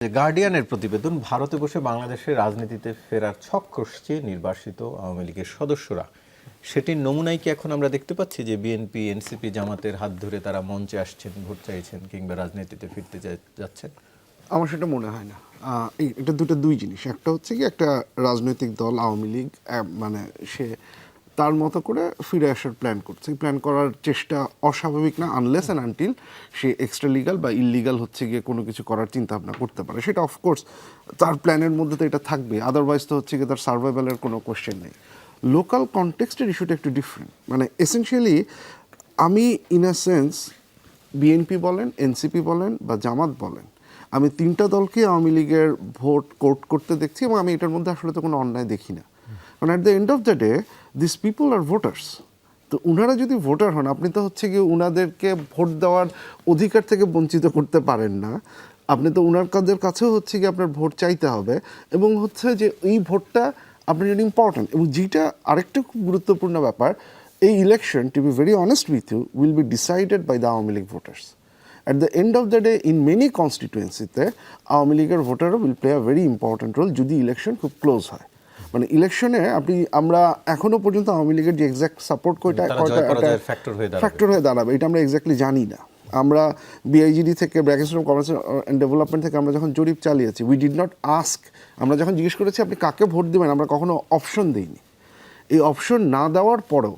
গার্ডিয়ানের প্রতিবেদন, ভারতে বসে বাংলাদেশের রাজনীতিতে ফেরার ছক কষছে নির্বাসিত আওয়ামী লীগের সদস্যরা। সেটির নমুনাই কি এখন আমরা দেখতে পাচ্ছি যে বিএনপি, এনসিপি, জামাতের হাত ধরে তারা মঞ্চে আসছেন, ভোট চাইছেন কিংবা রাজনীতিতে ফিরতে যাচ্ছেন? আমার সেটা মনে হয় না। এটা দুই জিনিস। একটা হচ্ছে কি, একটা রাজনৈতিক দল আওয়ামী লীগ মানে সে তার মতো করে ফিরে আসার প্ল্যান করছে। প্ল্যান করার চেষ্টা অস্বাভাবিক না, unless and until say extra legal বা ইললিগাল হচ্ছে গিয়ে কোনো কিছু করার চিন্তা ভাবনা করতে পারে। সেটা অফকোর্স তার প্ল্যানের মধ্যে তো এটা থাকবে, আদারওয়াইজ তো হচ্ছে গিয়ে তার সার্ভাইভালের কোনো কোয়েশ্চেন নেই। লোকাল কনটেক্সটের ইস্যুটা একটু ডিফারেন্ট। মানে এসেনশিয়ালি আমি ইন আ সেন্স বিএনপি বলেন, এনসিপি বলেন বা জামাত বলেন, আমি তিনটা দলকে আওয়ামী লীগের ভোট কোর্ট করতে দেখছি এবং আমি এটার মধ্যে আসলে তো কোনো অন্যায় দেখি না। কারণ at the end of the day this people are voters. তো উনারা যদি ভোটার হন, আপনি তো হচ্ছে গিয়ে উনাদেরকে ভোট দেওয়ার অধিকার থেকে বঞ্চিত করতে পারেন না। আপনি তো উনাদের কাছেও হচ্ছে গিয়ে আপনার ভোট চাইতে হবে এবং হচ্ছে যে এই ভোটটা আপনার জন্য ইম্পর্ট্যান্ট। এবং যেটা আরেকটা খুব গুরুত্বপূর্ণ ব্যাপার, এই election, to be very honest with you, will be decided by the Awami League voters. At the end of the day, in many constituencies, Awami লীগের ভোটারও will play a very important role যদি ইলেকশন খুব ক্লোজ হয়। মানে ইলেকশনে আমরা এখনো পর্যন্ত আওয়ামী লীগের যে এক্সাক্ট সাপোর্ট ফ্যাক্টর হয়ে দাঁড়াবে এটা আমরা এক্স্যাক্টলি জানি না। আমরা বিআইজিডি থেকে, brackets of commerce and development থেকে আমরা যখন জরিপ চালিয়েছি, উই ডিড নট আস্ক, আমরা যখন জিজ্ঞেস করেছি আপনি কাকে ভোট দেবেন, আমরা কখনো অপশন দিইনি। এই অপশন না দেওয়ার পরেও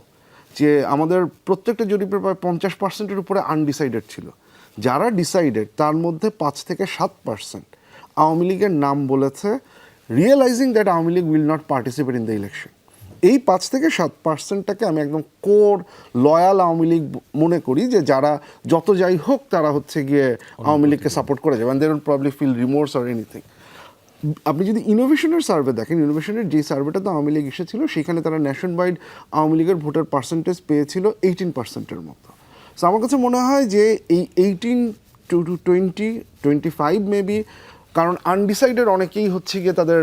যে আমাদের প্রত্যেকটা জরিপের প্রায় 50%-এর উপরে আনডিসাইডেড ছিল। যারা ডিসাইডেড তার মধ্যে 5 থেকে 7% আওয়ামী লীগের নাম বলেছে, realising that Awami League will not participate in the election. এই 5 থেকে 7%টাকে আমি একদম কোর লয়াল আওয়ামী লীগ মনে করি, যে যারা যত যাই হোক তারা হচ্ছে গিয়ে আওয়ামী লীগকে সাপোর্ট করে যাবে, they don't probably feel remorse or anything. আপনি যদি ইনোভেশনের সার্ভে দেখেন, ইনোভেশনের যে সার্ভেটা তো আওয়ামী লীগ এসেছিল, সেখানে তারা ন্যাশন ওয়াইড আওয়ামী লীগের ভোটার পার্সেন্টেজ পেয়েছিল 18%-এর মতো। সো আমার কাছে মনে হয় যে এই 18 to 25 মেবি, কারণ আনডিসাইডেড অনেকেই হচ্ছে গিয়ে তাদের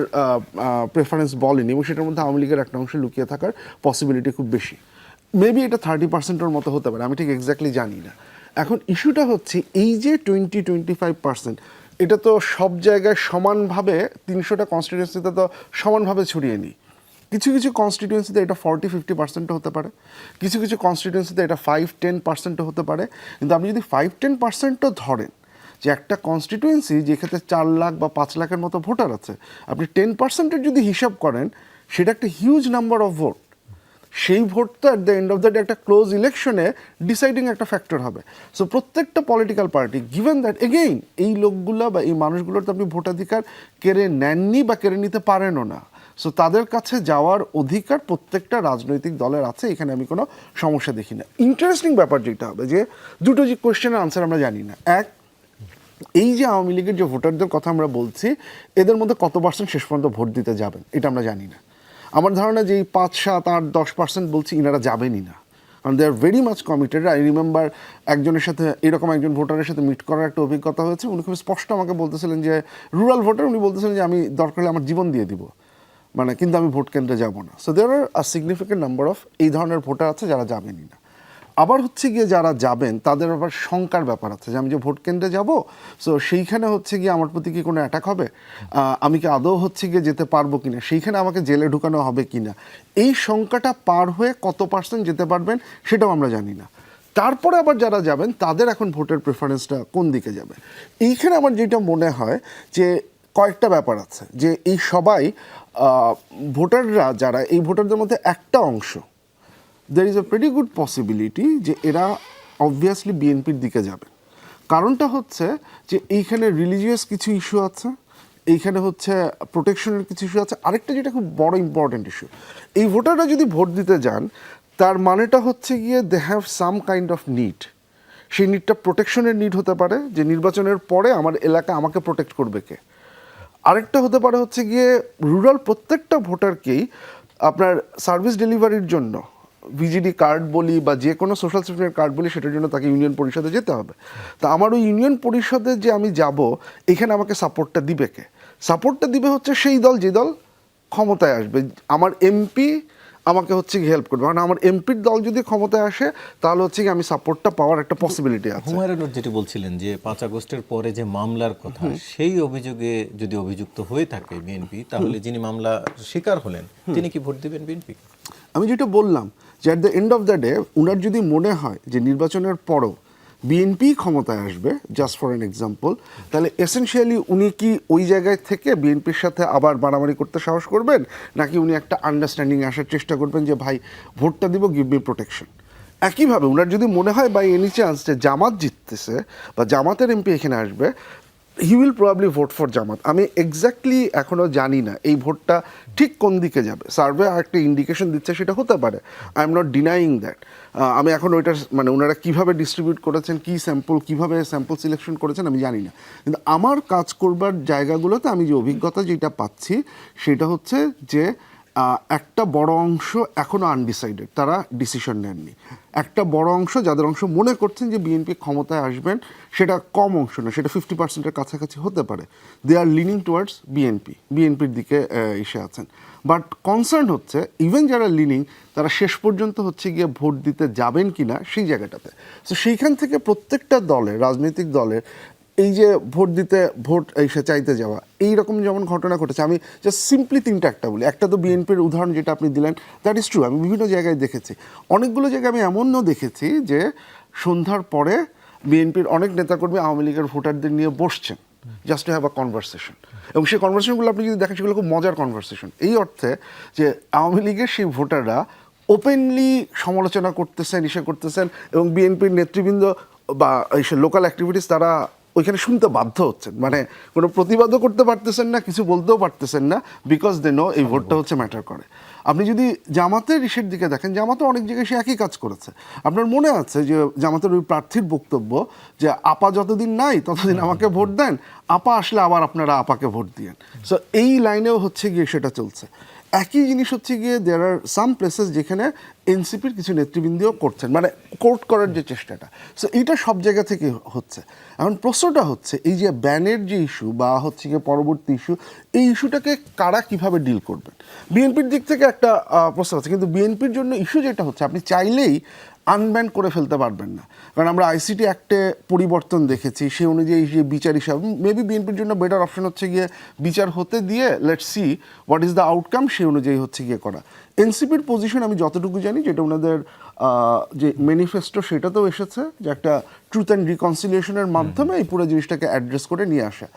প্রেফারেন্স বলেনি এবং সেটার মধ্যে আওয়ামী লীগের একটা অংশ লুকিয়ে থাকার পসিবিলিটি খুব বেশি। মেবি এটা 30%-এর মতো হতে পারে, আমি ঠিক এক্স্যাক্টলি জানি না। এখন ইস্যুটা হচ্ছে এই যে 20-25%, এটা তো সব জায়গায় সমানভাবে 300টা কনস্টিটিউয়েন্সিতে তো সমানভাবে ছড়িয়ে নিই। কিছু কিছু কনস্টিটিউয়েন্সিতে এটা 40-50%ও হতে পারে, কিছু কিছু কনস্টিটিউয়েন্সিতে এটা 5-10%ও হতে পারে। কিন্তু আপনি যদি 5-10%ও ধরেন যে একটা কনস্টিটিউয়েন্সি যেক্ষেত্রে 4 লাখ বা 5 লাখের মতো ভোটার আছে, আপনি 10%-এর যদি হিসাব করেন, সেটা একটা হিউজ নাম্বার অফ ভোট। সেই ভোটটা at the end of the day একটা ক্লোজ ইলেকশনে ডিসাইডিং একটা ফ্যাক্টর হবে। সো প্রত্যেকটা political party, given that again এই লোকগুলো বা এই মানুষগুলোর তো আপনি ভোটাধিকার কেড়ে নেননি বা কেড়ে নিতে পারেনও না। সো তাদের কাছে যাওয়ার অধিকার প্রত্যেকটা রাজনৈতিক দলের আছে, এখানে আমি কোনো সমস্যা দেখি না। ইন্টারেস্টিং ব্যাপার যেটা হবে, যে দুটো যে কোয়েশ্চেনের আনসার আমরা জানি না। এক, এই যে আওয়ামী লীগের যে ভোটারদের কথা আমরা বলছি, এদের মধ্যে কত পার্সেন্ট শেষ পর্যন্ত ভোট দিতে যাবেন এটা আমরা জানি না। আমার ধারণা যে এই 5, 7, 8, 10% বলছি, ইনারা যাবেনই না, কারণ they are very much committed. I remember একজনের সাথে, এরকম একজন ভোটারের সাথে মিট করার একটা অভিজ্ঞতা হয়েছে। উনি খুব স্পষ্ট আমাকে বলতেছিলেন যে রুরাল ভোটার, উনি বলতেছিলেন যে আমি দরকার হলে আমার জীবন দিয়ে দিব, মানে কিন্তু আমি ভোট কেন্দ্রে যাব না। So there are a significant number of এই ধরনের ভোটার আছে যারা যাবেনই না। আবার হচ্ছে গিয়ে যারা যাবেন তাদের আবার শঙ্কার ব্যাপার আছে, যে আমি যে ভোট কেন্দ্রে যাব, সো সেইখানে হচ্ছে গিয়ে আমার প্রতি কি কোনো অ্যাটাক হবে, আমি কি আদৌ হচ্ছে গিয়ে যেতে পারবো কিনা, সেইখানে আমাকে জেলে ঢুকানো হবে কিনা, এই শঙ্কাটা পার হয়ে কত পার্সেন্ট যেতে পারবেন সেটাও আমরা জানি না। তারপরে আবার যারা যাবেন তাদের এখন ভোটের প্রেফারেন্সটা কোন দিকে যাবে। এইখানে আমার যেটা মনে হয় যে কয়েকটা ব্যাপার আছে, যে এই সবাই ভোটাররা যারা, এই ভোটারদের মধ্যে একটা অংশ, there is a pretty good possibility যে এরা অবভিয়াসলি বিএনপির দিকে যাবে। কারণটা হচ্ছে যে এইখানে রিলিজিয়াস কিছু ইস্যু আছে, এইখানে হচ্ছে প্রোটেকশনের কিছু ইস্যু আছে। আরেকটা যেটা খুব বড় ইম্পর্টেন্ট ইস্যু, এই ভোটাররা যদি ভোট দিতে যান, তার মানেটা হচ্ছে গিয়ে they have some kind of need. সেই নিডটা প্রোটেকশনের নিড হতে পারে, যে নির্বাচনের পরে আমার এলাকা আমাকে প্রোটেক্ট করবে কে। আরেকটা হতে পারে হচ্ছে গিয়ে রুরাল প্রত্যেকটা ভোটারকেই আপনার সার্ভিস ডেলিভারির জন্য, ভিজিডি কার্ড বলি বা যে কোনো সোশ্যাল সেফটিনেট কার্ড বলি, সেটার জন্য তাকে ইউনিয়ন পরিষদে যেতে হবে। তা আমার ওই ইউনিয়ন পরিষদে যে আমি যাব, এখানে আমাকে সাপোর্টটা দিবে কে? সাপোর্টটা দিবে হচ্ছে সেই দল যে দল ক্ষমতায় আসবে। আমার এমপি আমাকে হচ্ছে হেল্প করবে, কারণ আমার এমপির দল যদি ক্ষমতায় আসে তাহলে হচ্ছে কি আমি সাপোর্টটা পাওয়ার একটা পসিবিলিটি আছে। হুমায়ুন যেটি বলছিলেন যে 5 আগস্টের পরে যে মামলার কথা, সেই অভিযোগে যদি অভিযুক্ত হয়ে থাকে বিএনপি, তাহলে যিনি মামলা শিকার হলেন তিনি কি ভোট দিবেন বিএনপি? আমি যেটা বললাম যে at the end of the day উনার যদি মনে হয় যে নির্বাচনের পরও বিএনপি ক্ষমতায় আসবে, জাস্ট ফর অ্যান এক্সাম্পল, তাহলে এসেনশিয়ালি উনি কি ওই জায়গায় থেকে বিএনপির সাথে আবার মারামারি করতে সাহস করবেন, নাকি উনি একটা আন্ডারস্ট্যান্ডিং আসার চেষ্টা করবেন যে ভাই ভোটটা দিব, গিভ মি প্রোটেকশন। একইভাবে উনার যদি মনে হয় বাই এনি চান্স যে জামাত জিততেছে বা জামাতের এমপি এখানে আসবে, he will probably vote for Jamaat. আমি এক্স্যাক্টলি এখনও জানি না এই ভোটটা ঠিক কোন দিকে যাবে। সার্ভে একটা ইন্ডিকেশন দিচ্ছে সেটা হতে পারে, I am not denying that. আমি এখন ওইটার মানে ওনারা কীভাবে ডিস্ট্রিবিউট করেছেন, কী স্যাম্পল, কীভাবে স্যাম্পল সিলেকশন করেছেন আমি জানি না, কিন্তু আমার কাজ করবার জায়গাগুলোতে আমি যে অভিজ্ঞতা যেটা পাচ্ছি সেটা হচ্ছে যে একটা বড় অংশ এখনও আনডিসাইডেড, তারা ডিসিশন নেননি। একটা বড় অংশ যাদের অংশ মনে করছেন যে বিএনপি ক্ষমতায় আসবেন, সেটা কম অংশ না, সেটা 50%-এর কাছাকাছি হতে পারে, দে আর লিনিং টুয়ার্ডস বিএনপির দিকে এসে আছেন। বাট কনসার্ন হচ্ছে ইভেন যারা লিনিং তারা শেষ পর্যন্ত হচ্ছে গিয়ে ভোট দিতে যাবেন কি না সেই জায়গাটাতে। সো সেইখান থেকে প্রত্যেকটা দলের, রাজনৈতিক দলের এই যে ভোট এসে চাইতে যাওয়া, এই রকম যেমন ঘটনা ঘটেছে, আমি জাস্ট সিম্পলি একটা বলি। একটা তো বিএনপির উদাহরণ যেটা আপনি দিলেন, দ্যাট ইজ ট্রু। আমি বিভিন্ন জায়গায় দেখেছি, অনেকগুলো জায়গায় আমি এমনও দেখেছি যে সন্ধ্যার পরে বিএনপির অনেক নেতাকর্মী আওয়ামী লীগের ভোটারদের নিয়ে বসছেন just to have a conversation, এবং সেই কনভারসেশনগুলো আপনি যদি দেখেন সেগুলো খুব মজার কনভারসেশন, এই অর্থে যে আওয়ামী লীগের সেই ভোটাররা ওপেনলি সমালোচনা করতেছেন, ইসে করতেছেন, এবং বিএনপির নেতৃবৃন্দ বা এই লোকাল অ্যাক্টিভিটিস তারা ওইখানে শুনতে বাধ্য হচ্ছেন, মানে কোনো প্রতিবাদও করতে পারতেছেন না, কিছু বলতেও পারতেছেন না, বিকজ দে নো এই ভোটটা হচ্ছে ম্যাটার করে। আপনি যদি জামাতের ইসের দিকে দেখেন, জামাতও অনেক জায়গায় সে একই কাজ করেছে। আপনার মনে আছে যে জামাতের ওই প্রার্থীর বক্তব্য যে আপা যতদিন নাই ততদিন আমাকে ভোট দেন, আপা আসলে আবার আপনারা আপাকে ভোট দিয়েন। সো এই লাইনেও হচ্ছে গিয়ে সেটা চলছে। একই জিনিস হচ্ছে গিয়ে দেয়ার আর সাম প্লেসেস যেখানে এনসিপির কিছু নেতৃবৃন্দও করছেন, মানে কোর্ট করার যে চেষ্টাটা, সো এইটা সব জায়গা থেকে হচ্ছে। এখন প্রশ্নটা হচ্ছে এই যে ব্যানের যে ইস্যু বা হচ্ছে গিয়ে পরবর্তী ইস্যু, এই ইস্যুটাকে কারা কিভাবে ডিল করবেন। বিএনপির দিক থেকে একটা প্রশ্ন আছে, কিন্তু বিএনপির জন্য ইস্যু যেটা হচ্ছে আপনি চাইলেই আনব্যান করে ফেলতে পারবেন না, কারণ আমরা আইসিটি অ্যাক্টে পরিবর্তন দেখেছি, সেই অনুযায়ী যে বিচার হিসাবে মেবি বিএনপির জন্য বেটার অপশন হচ্ছে গিয়ে বিচার হতে দিয়ে let's see what is the outcome, সেই অনুযায়ী হচ্ছে গিয়ে করা। এনসিপির পজিশন আমি যতটুকু জানি, যেটা ওনাদের যে ম্যানিফেস্টো সেটাতেও এসেছে যে একটা ট্রুথ অ্যান্ড রিকনসিলিয়েশনের মাধ্যমে এই পুরো জিনিসটাকে অ্যাড্রেস করে নিয়ে আসা।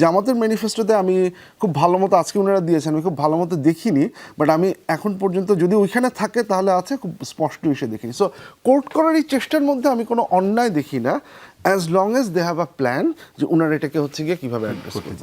জামাতের ম্যানিফেস্টোতে আমি খুব ভালো মতো, আজকে ওনারা দিয়েছেন, আমি খুব ভালো মতো দেখিনি, বাট আমি এখন পর্যন্ত যদি ওইখানে থাকে তাহলে আছে, খুব স্পষ্ট এসে দেখিনি। সো কোর্ট করার এই চেষ্টার মধ্যে আমি কোনো অন্যায় দেখি না, as long as they have a plan যে ওনারা এটাকে হচ্ছে গিয়ে কীভাবে অ্যাড্রেস করবে।